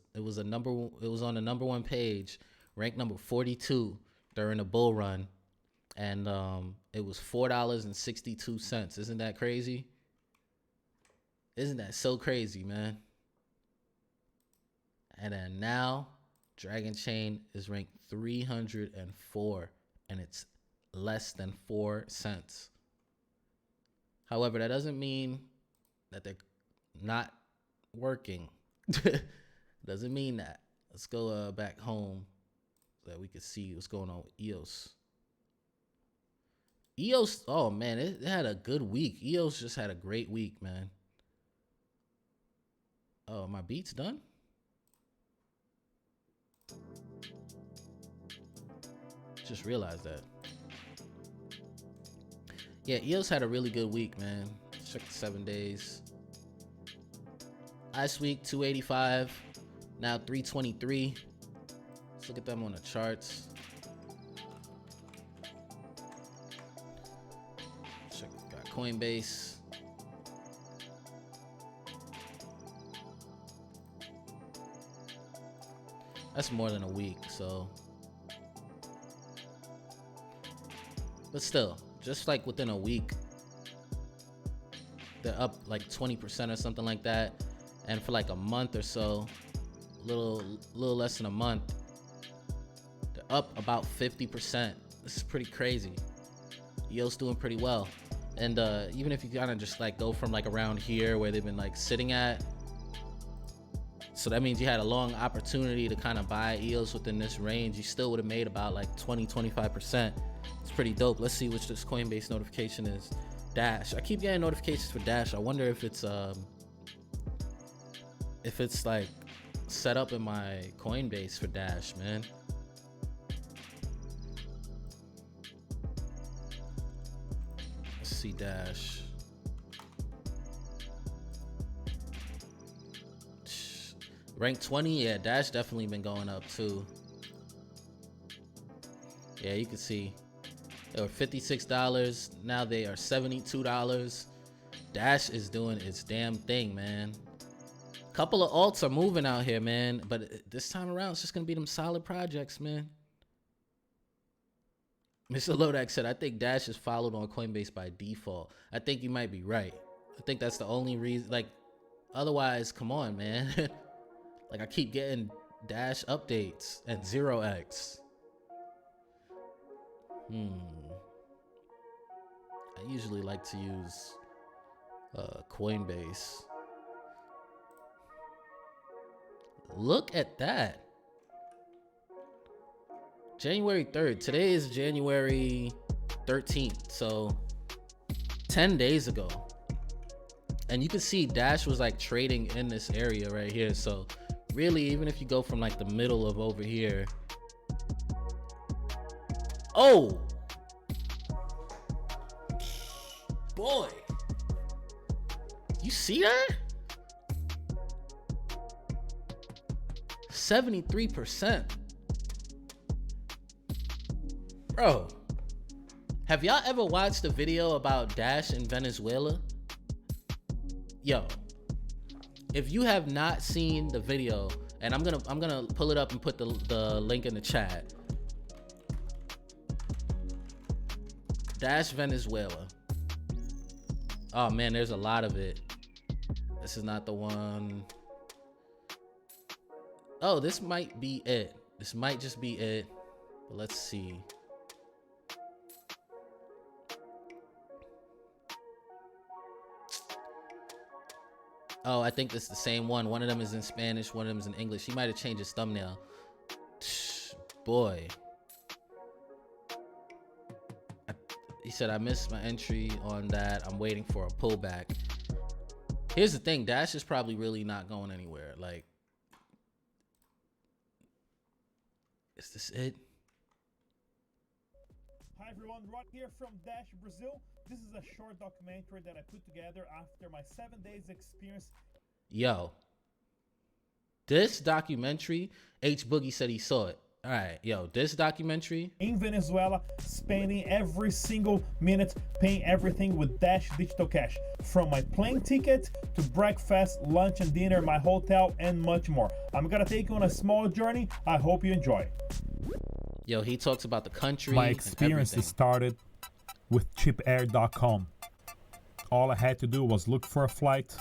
on the number one page, ranked number 42 during the bull run. and it was $4.62. Isn't that crazy? Isn't that so crazy, man? And then now Dragon Chain is ranked 304, and it's less than 4 cents. However, that doesn't mean that they're not working. Doesn't mean that. Let's go back home so that we can see what's going on with EOS. EOS, oh man, it had a good week. EOS just had a great week, man. Oh, my beat's done? Just realized that. Yeah, EOS had a really good week, man. Check the 7 days. Last week, 285. Now 323. Let's look at them on the charts. Check, got Coinbase. That's more than a week, so. But still, just like within a week, they're up like 20% or something like that. And for like a month or so, little less than a month, they're up about 50%. This is pretty crazy. EOS doing pretty well. And even if you kind of just like go from like around here where they've been like sitting at, so that means you had a long opportunity to kind of buy EOS within this range, you still would have made about like 20-25%. It's pretty dope. Let's see which this Coinbase notification is. Dash. I keep getting notifications for Dash. I wonder if it's like set up in my Coinbase for Dash, man. Let's see Dash. Rank 20, yeah, Dash definitely been going up too. Yeah, you can see they were $56. Now they are $72. Dash is doing its damn thing, man. Couple of alts are moving out here, man, but this time around it's just gonna be them solid projects, man. Mr. Lodak said, I think Dash is followed on Coinbase by default. I think you might be right. I think that's the only reason. Like, otherwise, come on, man. Like, I keep getting Dash updates at 0x. I usually like to use Coinbase. Look at that. January 3rd. Today is January 13th. So 10 days ago. And you can see Dash was like trading in this area right here. So really, even if you go from like the middle of over here. Oh boy, you see that? 73%. Bro, have y'all ever watched a video about Dash in Venezuela? Yo, if you have not seen the video, and I'm gonna pull it up and put the link in the chat. Dash Venezuela. Oh man, there's a lot of it. This is not the one. Oh, this might be it. This might just be it. But let's see. Oh, I think this is the same one. One of them is in Spanish, one of them is in English. He might have changed his thumbnail. Boy. He said, I missed my entry on that. I'm waiting for a pullback. Here's the thing. Dash is probably really not going anywhere. Like, is this it? Hi everyone, Rod here from Dash Brazil. This is a short documentary that I put together after my 7 days experience. Yo, this documentary, H Boogie said he saw it. All right, yo, this documentary In Venezuela, spending every single minute, paying everything with Dash Digital Cash. From my plane ticket to breakfast, lunch and dinner, my hotel, and much more. I'm gonna take you on a small journey. I hope you enjoy. Yo, he talks about the country. My experiences started with cheapair.com. All I had to do was look for a flight,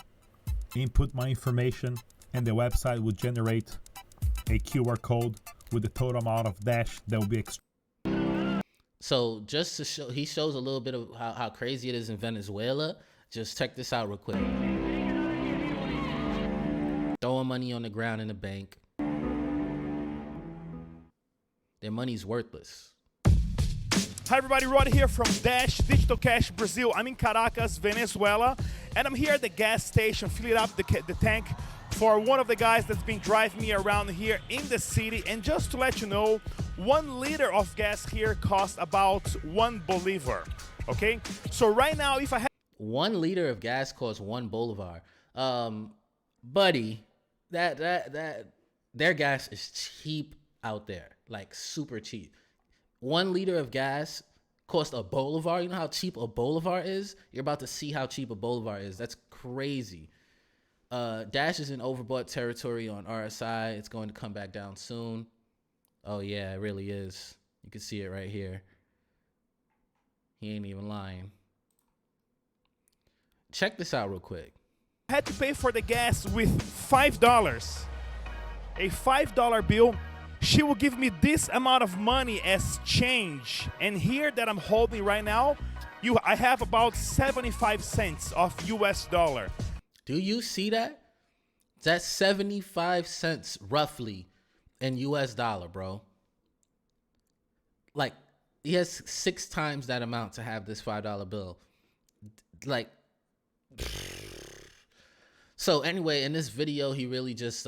input my information, and the website would generate a QR code with the total amount of Dash that will be So just to show, he shows a little bit of how crazy it is in Venezuela. Just check this out real quick. Throwing money on the ground in the bank. Their money's worthless. Hi everybody, Rod here from Dash Digital Cash Brazil. I'm in Caracas, Venezuela, and I'm here at the gas station filling up the tank for one of the guys that's been driving me around here in the city. And just to let you know, 1 liter of gas here costs about 1 bolivar, okay? So right now, if I have 1 liter of gas costs 1 bolivar. Buddy, that their gas is cheap out there, like super cheap. 1 liter of gas costs a bolivar. You know how cheap a bolivar is? You're about to see how cheap a bolivar is. That's crazy. Dash is in overbought territory on RSI. It's going to come back down soon. Oh yeah, it really is. You can see it right here. He ain't even lying. Check this out real quick. I had to pay for the gas with $5, a $5 bill, she will give me this amount of money as change. And here that I'm holding right now, I have about 75 cents of US dollar. Do you see that? That's 75 cents roughly in US dollar, bro. Like, he has 6 times that amount to have this $5 bill. Like, so anyway, in this video, he really just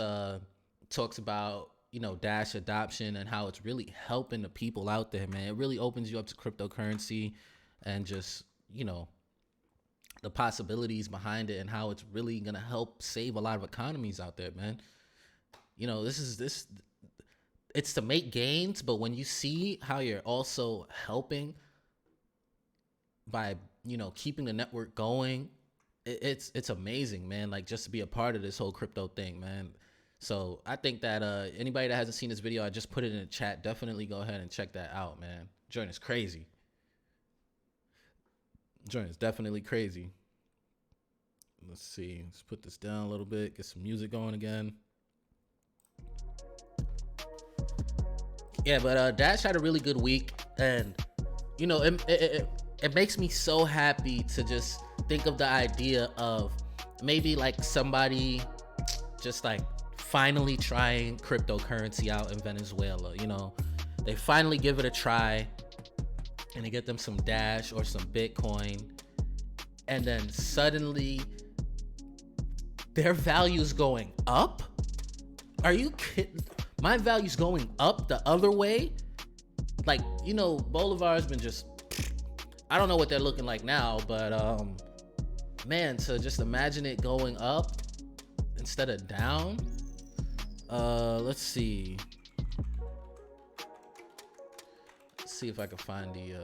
talks about, you know, Dash adoption and how it's really helping the people out there, man. It really opens you up to cryptocurrency and just, you know, the possibilities behind it and how it's really gonna help save a lot of economies out there, man. You know, it's to make gains, but when you see how you're also helping by, you know, keeping the network going, it's amazing, man. Like, just to be a part of this whole crypto thing, man. So I think that anybody that hasn't seen this video, I just put it in the chat. Definitely go ahead and check that out, man. Joint is crazy. Joint is definitely crazy. Let's see. Let's put this down a little bit. Get some music going again. Yeah, but Dash had a really good week, and you know, it makes me so happy to just think of the idea of maybe like somebody just like finally trying cryptocurrency out in Venezuela. You know, they finally give it a try and they get them some Dash or some Bitcoin, and then suddenly their value's going up. Are you kidding? My value's going up the other way. Like, you know, Bolivar's been just, I don't know what they're looking like now, but man, to just imagine it going up instead of down. Let's see. Let's see if I can find the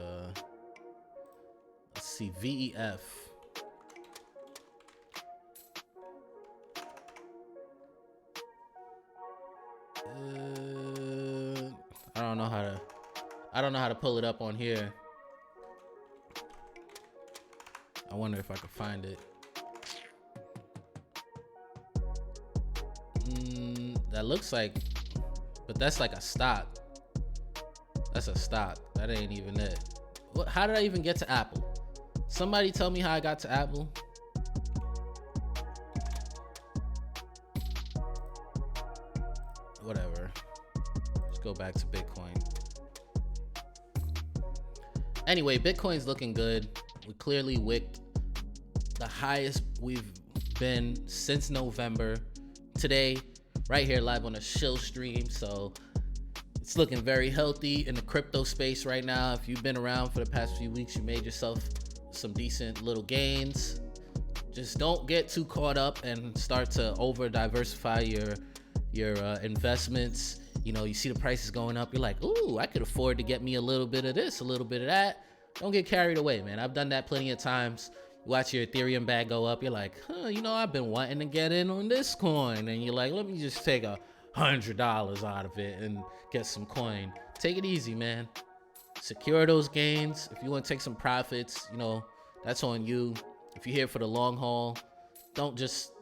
let's see, VEF. I don't know how to pull it up on here. I wonder if I could find it. That looks like, but that's like a stock. That's a stock. That ain't even it. What? How did I even get to Apple? Somebody tell me how I got to Apple. Whatever. Let's go back to Bitcoin. Anyway, Bitcoin's looking good. We clearly wicked the highest we've been since November. Today, right here live on a Shill stream. So it's looking very healthy in the crypto space right now. If you've been around for the past few weeks, you made yourself some decent little gains. Just don't get too caught up and start to over diversify your investments. You know, you see the prices going up, you're like, ooh, I could afford to get me a little bit of this, a little bit of that. Don't get carried away, man. I've done that plenty of times. You watch your Ethereum bag go up, you're like, you know, I've been wanting to get in on this coin. And you're like, let me just take $100 out of it and get some coin. Take it easy, man. Secure those gains. If you want to take some profits, you know, that's on you. If you're here for the long haul, don't just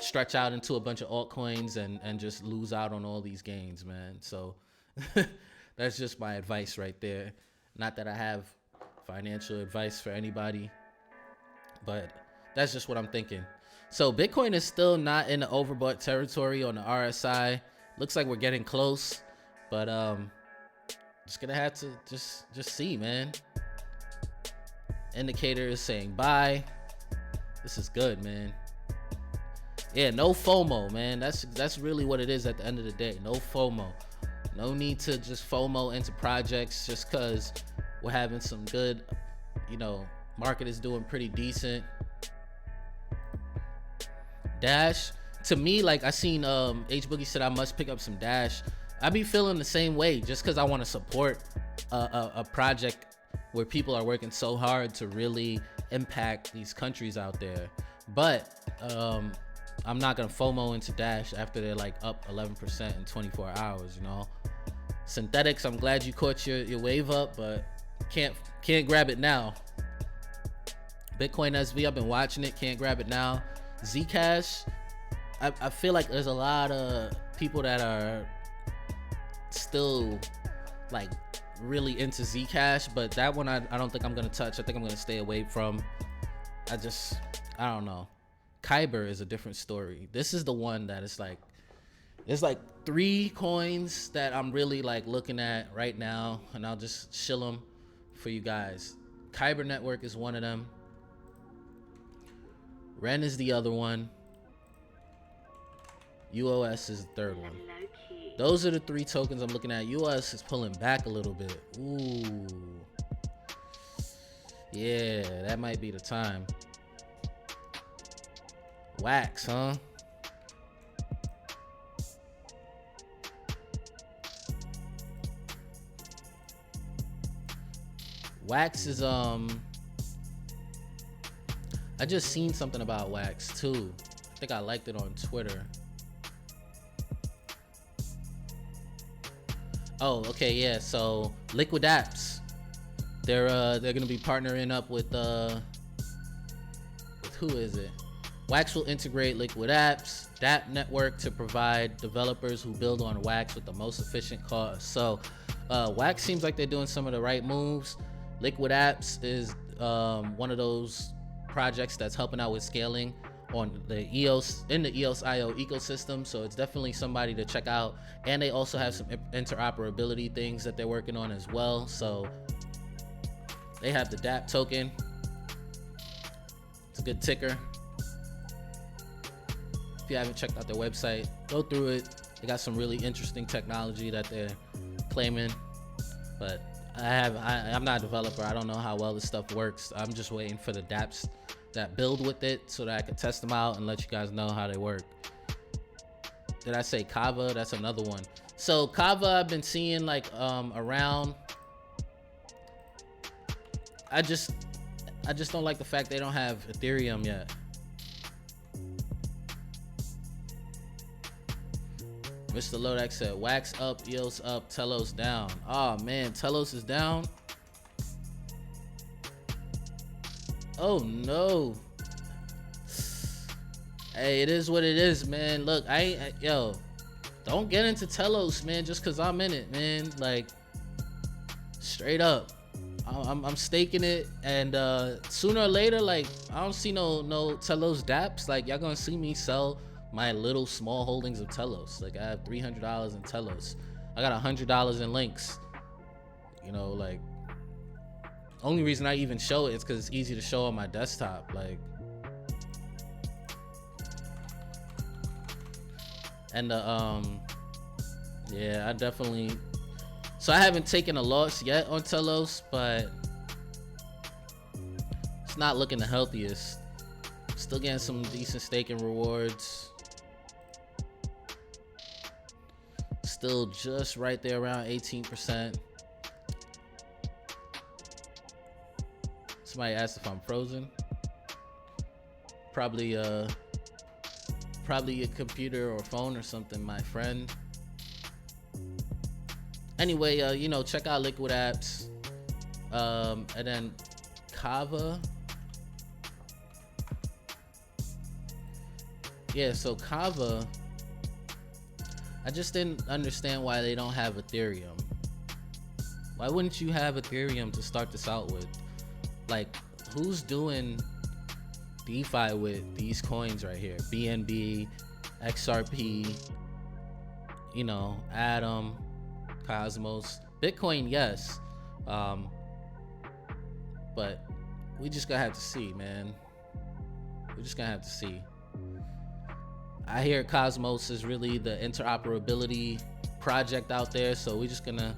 stretch out into a bunch of altcoins and just lose out on all these gains, man. So that's just my advice right there. Not that I have financial advice for anybody, but that's just what I'm thinking. So Bitcoin is still not in the overbought territory on the RSI. Looks like we're getting close, but just gonna have to just see, man. Indicator is saying buy. This is good, man. Yeah, no FOMO, man. That's really what it is at the end of the day. No FOMO. No need to just FOMO into projects just because we're having some good, you know, market is doing pretty decent. Dash, to me, like I seen H Boogie said I must pick up some Dash. I be feeling the same way just because I want to support a project where people are working so hard to really impact these countries out there. But I'm not gonna FOMO into Dash after they're like up 11% in 24 hours, you know. Synthetics, I'm glad you caught your wave up, but can't grab it now. Bitcoin SV, I've been watching it, can't grab it now. Zcash, I feel like there's a lot of people that are still like really into Zcash, but that one I don't think I'm gonna touch. I think I'm gonna stay away from. I don't know. Kyber is a different story. This is the one that is like, there's like 3 coins that I'm really like looking at right now, and I'll just shill them for you guys. Kyber Network is one of them. REN is the other one. UOS is the third one. Those are the 3 tokens I'm looking at. US is pulling back a little bit. Ooh. Yeah, that might be the time. Wax, huh? Wax is I just seen something about Wax too. I think I liked it on Twitter. Oh, okay, yeah. So Liquid Apps, they're gonna be partnering up with who is it? Wax will integrate Liquid Apps, DApp network to provide developers who build on Wax with the most efficient cost. So Wax seems like they're doing some of the right moves. Liquid Apps is one of those projects that's helping out with scaling on the EOS IO ecosystem, so it's definitely somebody to check out. And they also have some interoperability things that they're working on as well. So they have the DApp token. It's a good ticker. If you haven't checked out their website, go through it. They got some really interesting technology that they're claiming, but I'm not a developer. I don't know how well this stuff works. I'm just waiting for the dApps that build with it so that I can test them out and let you guys know how they work. Did I say Kava? That's another one. So Kava, I've been seeing like around. I just don't like the fact they don't have Ethereum yet. Mr. Lodak said, Wax up, EOS up, Telos down. Oh man, Telos is down. Oh no. Hey, it is what it is, man. Look, yo, don't get into Telos, man, just cause I'm in it, man. Like, straight up. I'm staking it, and sooner or later, like, I don't see no Telos dApps. Like, y'all gonna see me sell my little small holdings of Telos. Like, I have $300 in Telos. I got $100 in links. You know, like, only reason I even show it is because it's easy to show on my desktop. Like, and yeah, I definitely. So I haven't taken a loss yet on Telos, but it's not looking the healthiest. Still getting some decent staking rewards. Still just right there around 18%. Somebody asked if I'm frozen. Probably a computer or phone or something, my friend. Anyway, you know, check out Liquid Apps, and then Kava. Yeah, so Kava, I just didn't understand why they don't have Ethereum. Why wouldn't you have Ethereum to start this out with? Like, who's doing DeFi with these coins right here? BNB, XRP, you know, Atom, Cosmos, Bitcoin, yes. But we just gonna have to see, man. We're just gonna have to see. I hear Cosmos is really the interoperability project out there, so we're just gonna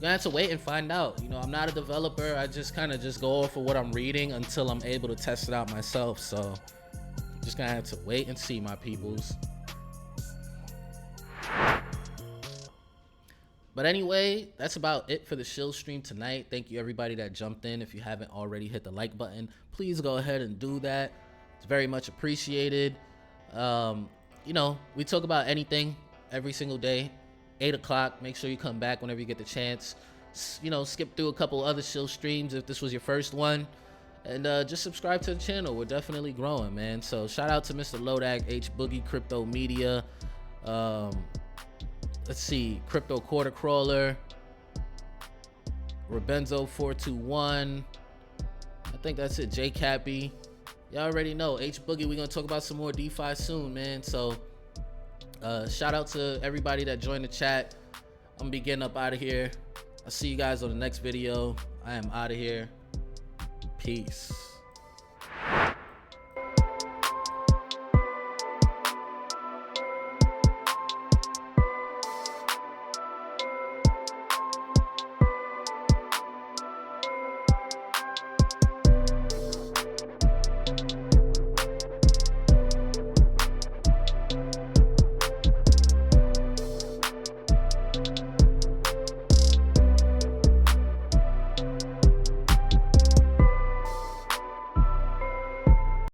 have to wait and find out. You know, I'm not a developer. I just kind of just go off of what I'm reading until I'm able to test it out myself. So just gonna have to wait and see, my peoples. But anyway, that's about it for the Shill stream tonight. Thank you everybody that jumped in. If you haven't already hit the like button, please go ahead and do that. It's very much appreciated. You know, we talk about anything every single day. 8 o'clock. Make sure you come back whenever you get the chance. You know, skip through a couple other Shill streams if this was your first one, and just subscribe to the channel. We're definitely growing, man. So shout out to Mr. Lodak, H Boogie, Crypto Media. Let's see, Crypto Quarter Crawler, Rebenzo 421. I think that's it. J Cappy. Y'all already know. H Boogie. We're gonna talk about some more DeFi soon, man. So shout out to everybody that joined the chat. I'm gonna be getting up out of here. I'll see you guys on the next video. I am out of here. Peace.